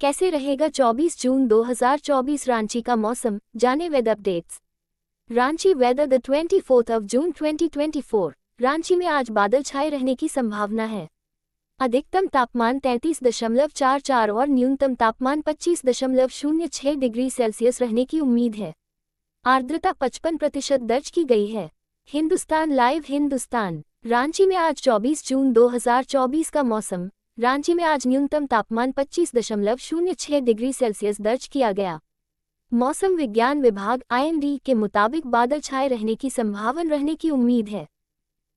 कैसे रहेगा 24 जून 2024 रांची का मौसम, जाने weather updates. Ranchi weather the 24 June 2024। Ranchi में आज बादल छाए रहने की संभावना है। अधिकतम तापमान 33.44 और न्यूनतम तापमान 25.06 डिग्री सेल्सियस रहने की उम्मीद है। आर्द्रता 55% दर्ज की गई है। हिंदुस्तान लाइव हिंदुस्तान। रांची में आज 24 जून 2024 का मौसम। रांची में आज न्यूनतम तापमान 25.06 डिग्री सेल्सियस दर्ज किया गया। मौसम विज्ञान विभाग IMD के मुताबिक बादल छाए रहने की संभावना रहने की उम्मीद है।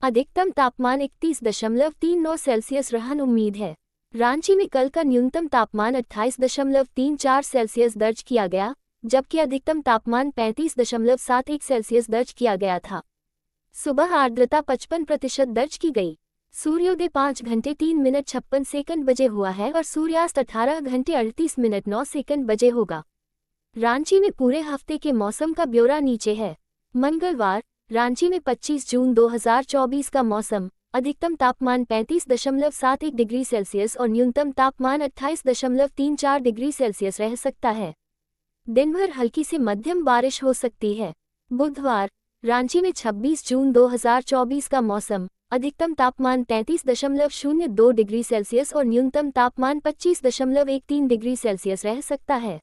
अधिकतम तापमान 31.39 सेल्सियस रहने उम्मीद है। रांची में कल का न्यूनतम तापमान 28.34 सेल्सियस दर्ज किया गया, जबकि अधिकतम तापमान 35.71 सेल्सियस दर्ज किया गया था। सुबह आर्द्रता 55% दर्ज की गई। सूर्योदय 5 घंटे 3 मिनट 56 सेकंड बजे हुआ है और सूर्यास्त 18 घंटे 38 मिनट 9 सेकंड बजे होगा। रांची में पूरे हफ्ते के मौसम का ब्यौरा नीचे है। मंगलवार, रांची में 25 जून 2024 का मौसम। अधिकतम तापमान 35.71 डिग्री सेल्सियस और न्यूनतम तापमान 28.34 डिग्री सेल्सियस रह सकता है। दिन भर हल्की से मध्यम बारिश हो सकती है। बुधवार, रांची में 26 जून 2024 का मौसम। अधिकतम तापमान 33.02 डिग्री सेल्सियस और न्यूनतम तापमान 25.13 डिग्री सेल्सियस रह सकता है।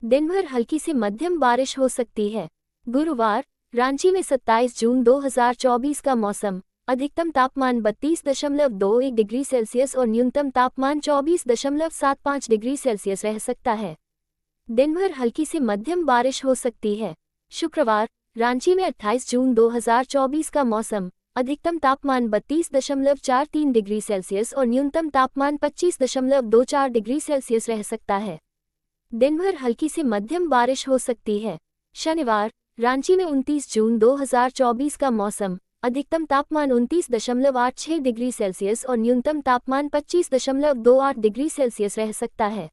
दिन भर हल्की से मध्यम बारिश हो सकती है। गुरुवार, रांची में 27 जून 2024 का मौसम। अधिकतम तापमान 32.21 डिग्री सेल्सियस और न्यूनतम तापमान 24.75 डिग्री सेल्सियस रह सकता है। दिन भर हल्की से मध्यम बारिश हो सकती है। शुक्रवार, रांची में 28 जून 2024 का मौसम। अधिकतम तापमान 32.43 डिग्री सेल्सियस और न्यूनतम तापमान 25.24 डिग्री सेल्सियस रह सकता है। दिन भर हल्की से मध्यम बारिश हो सकती है। शनिवार, रांची में 29 जून 2024 का मौसम। अधिकतम तापमान 29.86 डिग्री सेल्सियस और न्यूनतम तापमान 25.28 डिग्री सेल्सियस रह सकता है।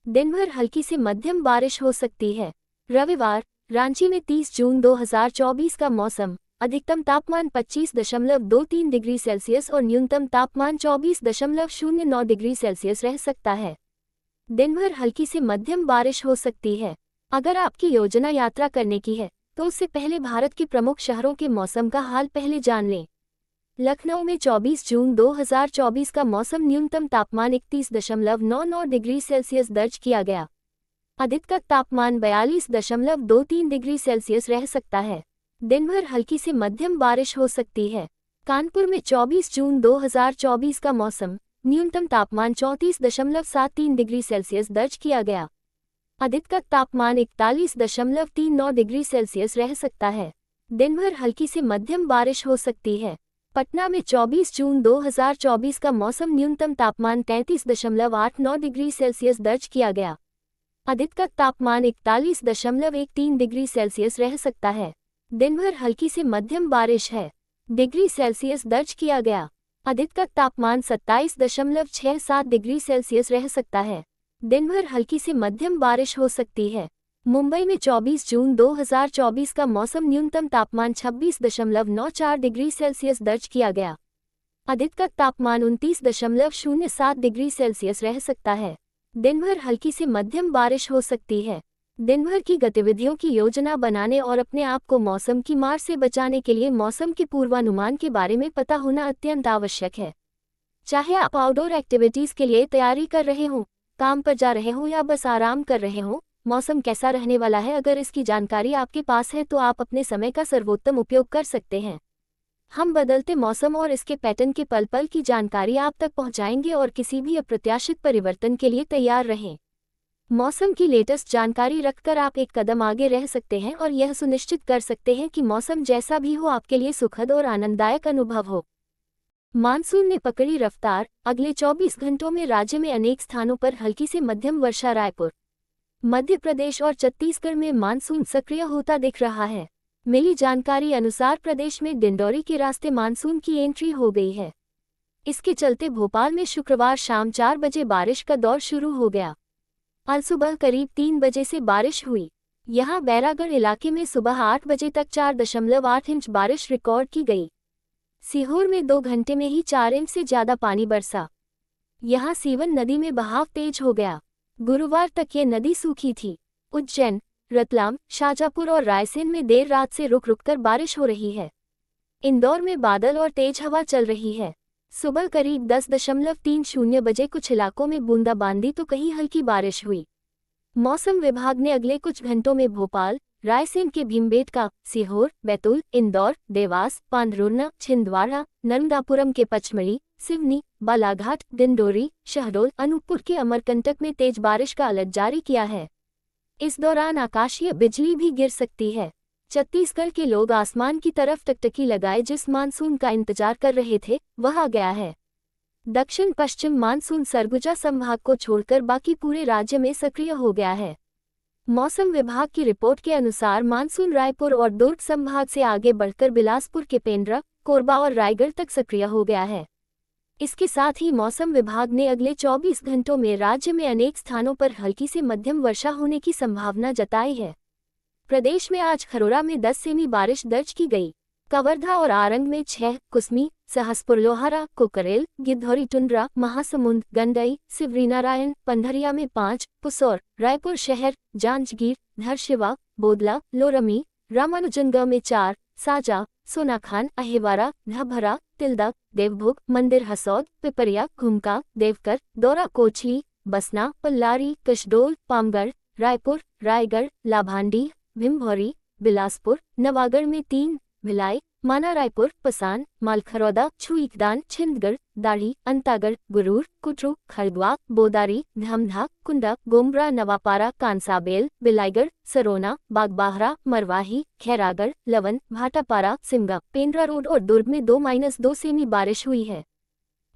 दिन भर हल्की से मध्यम बारिश हो सकती है। रविवार, रांची में 30 जून 2024 का मौसम। अधिकतम तापमान 25.23 डिग्री सेल्सियस और न्यूनतम तापमान 24.09 डिग्री सेल्सियस रह सकता है। दिन भर हल्की से मध्यम बारिश हो सकती है। अगर आपकी योजना यात्रा करने की है, तो उससे पहले भारत के प्रमुख शहरों के मौसम का हाल पहले जान लें। लखनऊ में 24 जून 2024 का मौसम। न्यूनतम तापमान 31.99 डिग्री सेल्सियस दर्ज किया गया। अधिकतम तापमान 42.23 डिग्री सेल्सियस रह सकता है। दिन भर हल्की से मध्यम बारिश हो सकती है। कानपुर में 24 जून 2024 का मौसम। न्यूनतम तापमान 34.73 डिग्री सेल्सियस दर्ज किया गया। अधिकतम तापमान 41.39 डिग्री सेल्सियस रह सकता है। दिन भर हल्की से मध्यम बारिश हो सकती है। पटना में 24 जून 2024 का मौसम। न्यूनतम तापमान 33.89 डिग्री सेल्सियस दर्ज किया गया। अधिकतम तापमान 41.13 डिग्री सेल्सियस रह सकता है। दिन भर हल्की से मध्यम बारिश है। डिग्री सेल्सियस दर्ज किया गया। अधिकतम तापमान 27.67 डिग्री सेल्सियस रह सकता है। दिन भर हल्की से मध्यम बारिश हो सकती है। मुंबई में 24 जून 2024 का मौसम। न्यूनतम तापमान 26.94 डिग्री सेल्सियस दर्ज किया गया। अधिकतम तापमान 29.07 डिग्री सेल्सियस रह सकता है। दिन भर हल्की से मध्यम बारिश हो सकती है। दिन भर की गतिविधियों की योजना बनाने और अपने आप को मौसम की मार से बचाने के लिए मौसम के पूर्वानुमान के बारे में पता होना अत्यंत आवश्यक है। चाहे आप आउटडोर एक्टिविटीज़ के लिए तैयारी कर रहे हों, काम पर जा रहे हों या बस आराम कर रहे हों, मौसम कैसा रहने वाला है, अगर इसकी जानकारी आपके पास है तो आप अपने समय का सर्वोत्तम उपयोग कर सकते हैं। हम बदलते मौसम और इसके पैटर्न के पल पल की जानकारी आप तक पहुंचाएंगे और किसी भी अप्रत्याशित परिवर्तन के लिए तैयार रहें। मौसम की लेटेस्ट जानकारी रखकर आप एक कदम आगे रह सकते हैं और यह सुनिश्चित कर सकते हैं कि मौसम जैसा भी हो आपके लिए सुखद और आनंददायक अनुभव हो। मानसून ने पकड़ी रफ्तार। अगले 24 घंटों में राज्य में अनेक स्थानों पर हल्की से मध्यम वर्षा। रायपुर, मध्य प्रदेश और छत्तीसगढ़ में मानसून सक्रिय होता दिख रहा है। मिली जानकारी अनुसार प्रदेश में डिंडौरी के रास्ते मानसून की एंट्री हो गई है। इसके चलते भोपाल में शुक्रवार शाम 4 बजे बारिश का दौर शुरू हो गया। कल सुबह करीब 3 बजे से बारिश हुई। यहां बैरागढ़ इलाके में सुबह 8 बजे तक 4.8 इंच बारिश रिकॉर्ड की गई। सीहोर में 2 घंटे में ही 4 इंच से ज्यादा पानी बरसा। यहां सीवन नदी में बहाव तेज हो गया। गुरुवार तक ये नदी सूखी थी। उज्जैन, रतलाम, शाजापुर और रायसेन में देर रात से रुक रुककर बारिश हो रही है। इंदौर में बादल और तेज हवा चल रही है। सुबह करीब 10:30 बजे कुछ इलाकों में बूंदाबांदी तो कहीं हल्की बारिश हुई। मौसम विभाग ने अगले कुछ घंटों में भोपाल, रायसेन के भीमबेटका, सीहोर, बैतूल, इंदौर, देवास, पांढुर्णा, छिंदवाड़ा, नर्मदापुरम के पचमढ़ी, सिवनी, बालाघाट, डिंडोरी, शहडोल, अनूपपुर के अमरकंटक में तेज बारिश का अलर्ट जारी किया है। इस दौरान आकाशीय बिजली भी गिर सकती है। छत्तीसगढ़ के लोग आसमान की तरफ टकटकी लगाए जिस मानसून का इंतजार कर रहे थे वह आ गया है। दक्षिण पश्चिम मानसून सरगुजा संभाग को छोड़कर बाकी पूरे राज्य में सक्रिय हो गया है। मौसम विभाग की रिपोर्ट के अनुसार मानसून रायपुर और दुर्ग संभाग से आगे बढ़कर बिलासपुर के पेंड्रा, कोरबा और रायगढ़ तक सक्रिय हो गया है। इसके साथ ही मौसम विभाग ने अगले 24 घंटों में राज्य में अनेक स्थानों पर हल्की से मध्यम वर्षा होने की संभावना जताई है। प्रदेश में आज खरोरा में 10 सेमी बारिश दर्ज की गई। कवर्धा और आरंग में 6, कुसमी, सहसपुर लोहारा, कुकरेल, गिद्धौरी टुंड्रा, महासमुंद, गंडई, सिवरीनारायण, पंडरिया में 5, पुसौर, रायपुर शहर, जांजगीर, धरशिवा, बोदला, लोरमी, रामानुजनगढ़ में 4, साजा, सोनाखान, अहिवारा, ढभरा, तिलदा, देवभोग, मंदिर हसौद, पिपरिया, घुमका, देवकर, दौरा कोचली, बसना, पल्लारी, कशडोल, पामगढ़, रायपुर, रायगढ़, लाभांडी, भिमभौरी, बिलासपुर, नवागढ़ में 3, भिलाई, माना रायपुर, पसान, मालखरौदा, छुईकदान, छिंदगढ़, दाढ़ी, अंतागढ़, गुरूर, कुटरू, खड़गवा, बोदारी, धमधा, कुंडा, गोमब्रा, नवापारा, कांसाबेल, बिलाईगढ़, सरोना, बागबाहरा, मरवाही, खैरागढ़, लवन, भाटापारा, सिमगा, पेंड्रा रोड और दुर्ग में 2-2 सेमी बारिश हुई है।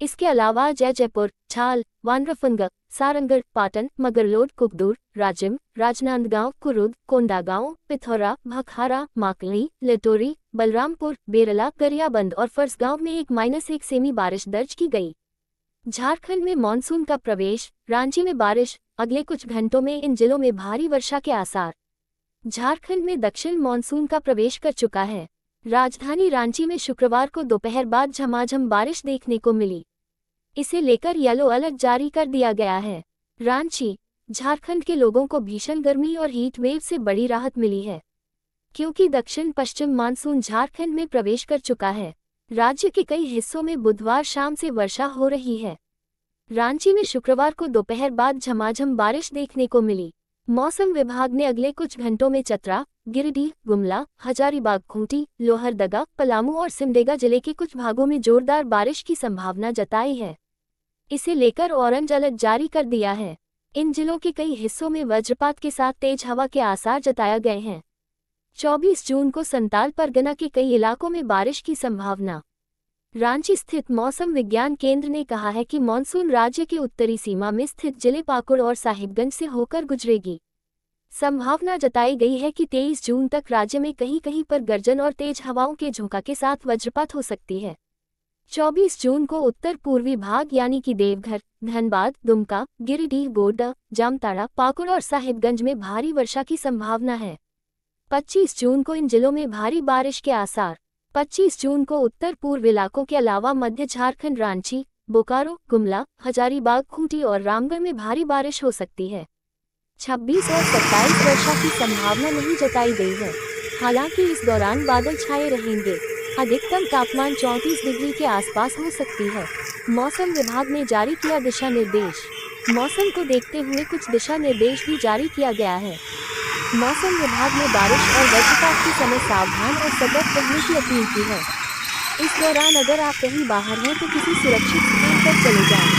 इसके अलावा जयपुर, छाल, वानरफनगढ़, सारंगढ़, पाटन, मगरलोड, कुकदूर, राजिम, राजनांदगांव, कुरुद, कोंडागांव, पिथौरा, भखारा, माकली, लेटोरी, बलरामपुर, बेरला, गरियाबंद और फरसगांव में 1-1 सेमी बारिश दर्ज की गई। झारखंड में मानसून का प्रवेश, रांची में बारिश, अगले कुछ घंटों में इन जिलों में भारी वर्षा के आसार। झारखंड में दक्षिण मानसून का प्रवेश कर चुका है। राजधानी रांची में शुक्रवार को दोपहर बाद झमाझम बारिश देखने को मिली। इसे लेकर येलो अलर्ट जारी कर दिया गया है। रांची, झारखंड के लोगों को भीषण गर्मी और हीट वेव से बड़ी राहत मिली है, क्योंकि दक्षिण पश्चिम मानसून झारखंड में प्रवेश कर चुका है। राज्य के कई हिस्सों में बुधवार शाम से वर्षा हो रही है। रांची में शुक्रवार को दोपहर बाद झमाझम बारिश देखने को मिली। मौसम विभाग ने अगले कुछ घंटों में चतरा, गिरिडीह, गुमला, हजारीबाग, खूंटी, लोहरदगा, पलामू और सिमडेगा जिले के कुछ भागों में जोरदार बारिश की संभावना जताई है। इसे लेकर ऑरेंज अलर्ट जारी कर दिया है। इन जिलों के कई हिस्सों में वज्रपात के साथ तेज हवा के आसार जताए गए हैं। 24 जून को संताल परगना के कई इलाकों में बारिश की संभावना। रांची स्थित मौसम विज्ञान केंद्र ने कहा है कि मानसून राज्य के उत्तरी सीमा में स्थित जिले पाकुड़ और साहिबगंज से होकर गुजरेगी। संभावना जताई गई है कि 23 जून तक राज्य में कहीं कहीं पर गर्जन और तेज हवाओं के झोंका के साथ वज्रपात हो सकती है। 24 जून को उत्तर पूर्वी भाग यानी कि देवघर, धनबाद, दुमका, गिरिडीह, गोड्डा, जामताड़ा, पाकुड़ और साहिबगंज में भारी वर्षा की संभावना है। 25 जून को इन जिलों में भारी बारिश के आसार। 25 जून को उत्तर पूर्व इलाकों के अलावा मध्य झारखंड, रांची, बोकारो, गुमला, हजारीबाग, खूंटी और रामगढ़ में भारी बारिश हो सकती है। 26 और 27 वर्षा की संभावना नहीं जताई गई है। हालांकि इस दौरान बादल छाए रहेंगे। अधिकतम तापमान 34 डिग्री के आसपास हो सकती है। मौसम विभाग ने जारी किया दिशा निर्देश। मौसम को देखते हुए कुछ दिशा निर्देश भी जारी किया गया है। मौसम विभाग ने बारिश और वज्रपात के समय सावधान और सतर्क रहने की अपील की है। इस दौरान अगर आप कहीं बाहर हैं तो किसी सुरक्षित स्थान पर चले जाएं।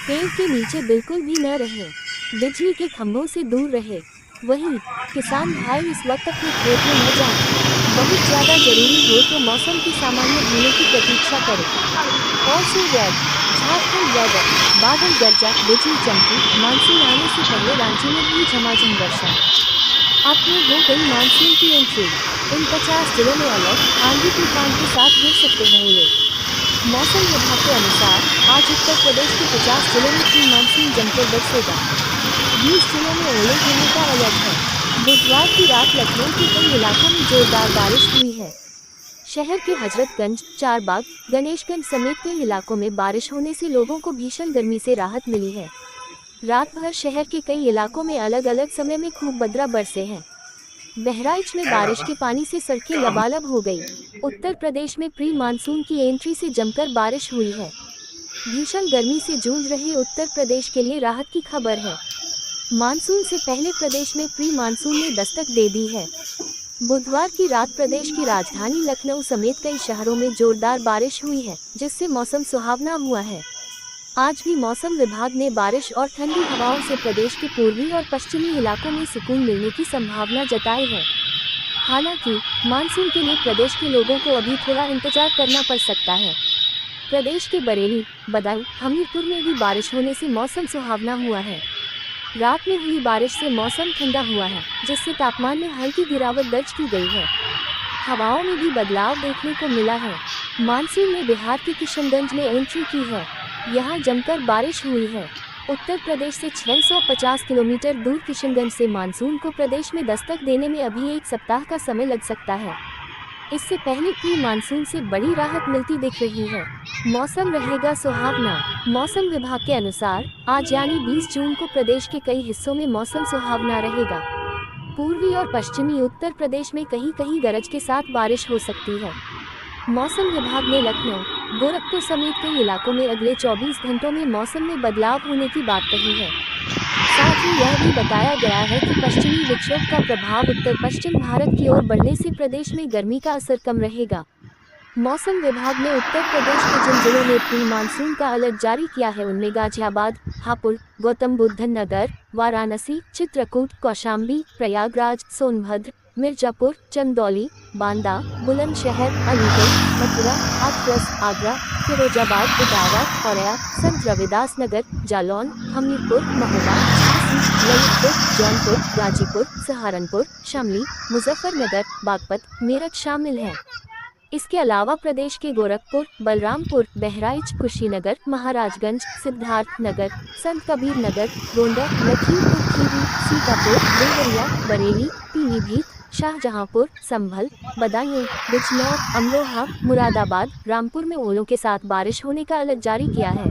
पेड़ के नीचे बिल्कुल भी न रहें। बिजली के खंभों से दूर रहे। वहीं किसान भाई इस वक्त अपने खेत में न जाएं। बहुत ज़्यादा जरूरी हो तो मौसम की सामान्य होने की प्रतीक्षा करें। और सूर्योदय, झारखंड वेदर, बादल गरजा, बिजली चमकी, मानसून आने से पहले रांची में हुई झमाझम वर्षा। आपने हो गई मानसून की एंट्री। इन 50 जिलों में अलर्ट, आंधी तूफान के साथ गिर सकते हैं ओले। मौसम विभाग के अनुसार आज उत्तर प्रदेश के 50 जिलों में प्री मानसून जमकर बरसेगा। 20 जिलों में ओले गिरने का अलर्ट है। बुधवार की रात लखनऊ के कई इलाकों में जोरदार बारिश हुई है। शहर के हजरतगंज, चारबाग, गणेशगंज समेत कई इलाकों में बारिश होने से लोगों को भीषण गर्मी से राहत मिली है। रात भर शहर के कई इलाकों में अलग अलग समय में खूब बदरा बरसे हैं। बहराइच में बारिश के पानी से सड़कें लबालब हो गई। उत्तर प्रदेश में प्री मानसून की एंट्री से जमकर बारिश हुई है। भीषण गर्मी से जूझ रहे उत्तर प्रदेश के लिए राहत की खबर है। मानसून से पहले प्रदेश में प्री मानसून ने दस्तक दे दी है। बुधवार की रात प्रदेश की राजधानी लखनऊ समेत कई शहरों में जोरदार बारिश हुई है, जिससे मौसम सुहावना हुआ है। आज भी मौसम विभाग ने बारिश और ठंडी हवाओं से प्रदेश के पूर्वी और पश्चिमी इलाकों में सुकून मिलने की संभावना जताई है। हालांकि मानसून के लिए प्रदेश के लोगों को अभी थोड़ा इंतजार करना पड़ सकता है। प्रदेश के बरेली, बदायूं, हमीरपुर में भी बारिश होने से मौसम सुहावना हुआ है। रात में हुई बारिश से मौसम ठंडा हुआ है, जिससे तापमान में हल्की गिरावट दर्ज की गई है। हवाओं में भी बदलाव देखने को मिला है। मानसून ने बिहार के किशनगंज में एंट्री की है। यहाँ जमकर बारिश हुई है। उत्तर प्रदेश से 650 किलोमीटर दूर किशनगंज से मानसून को प्रदेश में दस्तक देने में अभी एक सप्ताह का समय लग सकता है। इससे पहले प्री मानसून से बड़ी राहत मिलती दिख रही है। मौसम रहेगा सुहावना। मौसम विभाग के अनुसार आज यानी 20 जून को प्रदेश के कई हिस्सों में मौसम सुहावना रहेगा। पूर्वी और पश्चिमी उत्तर प्रदेश में कहीं कहीं गरज के साथ बारिश हो सकती है। मौसम विभाग ने लखनऊ, गोरखपुर समेत कई इलाकों में अगले 24 घंटों में मौसम में बदलाव होने की बात कही है। साथ ही यह भी बताया गया है कि पश्चिमी विक्षोभ का प्रभाव उत्तर पश्चिम भारत की ओर बढ़ने से प्रदेश में गर्मी का असर कम रहेगा। मौसम विभाग ने उत्तर प्रदेश के जिन जिलों में प्री मानसून का अलर्ट जारी किया है उनमें गाजियाबाद, हापुड़, गौतम बुद्ध नगर, वाराणसी, चित्रकूट, कौशाम्बी, प्रयागराज, सोनभद्र, मिर्जापुर, चंदौली, बांदा, बुलंदशहर, अलीगढ़, मथुरा, हाथरस, आगरा, फिरोजाबाद, इटावा, औरैया, संत रविदास नगर, जालौन, हमीरपुर, महोबा, झांसी, ललितपुर, जौनपुर, गाजीपुर, सहारनपुर, शामली, मुजफ्फरनगर, बागपत, मेरठ शामिल हैं। इसके अलावा प्रदेश के गोरखपुर, बलरामपुर, बहराइच, कुशीनगर, महाराजगंज, सिद्धार्थनगर, संत कबीर नगर, गोंडा, लखीमपुर खीरी, सीतापुर, देवरिया, बरेली, पीलीभीत, शाहजहांपुर, संभल, बदायूं, बिजनौर, अमरोहा, मुरादाबाद, रामपुर में ओलों के साथ बारिश होने का अलर्ट जारी किया है।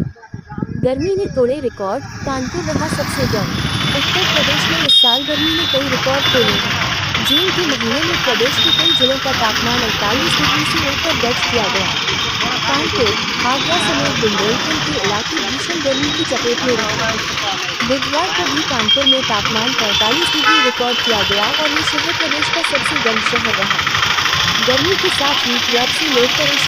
गर्मी ने तोड़े रिकॉर्ड, कानपुर रहा सबसे गर्म। उत्तर प्रदेश में इस साल गर्मी ने कई रिकॉर्ड तोड़े हैं। जून के महीने में प्रदेश के कई जिलों का तापमान 48 डिग्री से ऊपर दर्ज किया गया। कानपुर, आगरा समेत बुंदेलखंड के इलाके भीषण गर्मी की चपेट में रहे। बुधवार को भी कानपुर में तापमान 45 डिग्री रिकॉर्ड किया गया और ये शहर प्रदेश का सबसे गर्म शहर रहा। गर्मी के साथ हीट वेव से लोग परेशान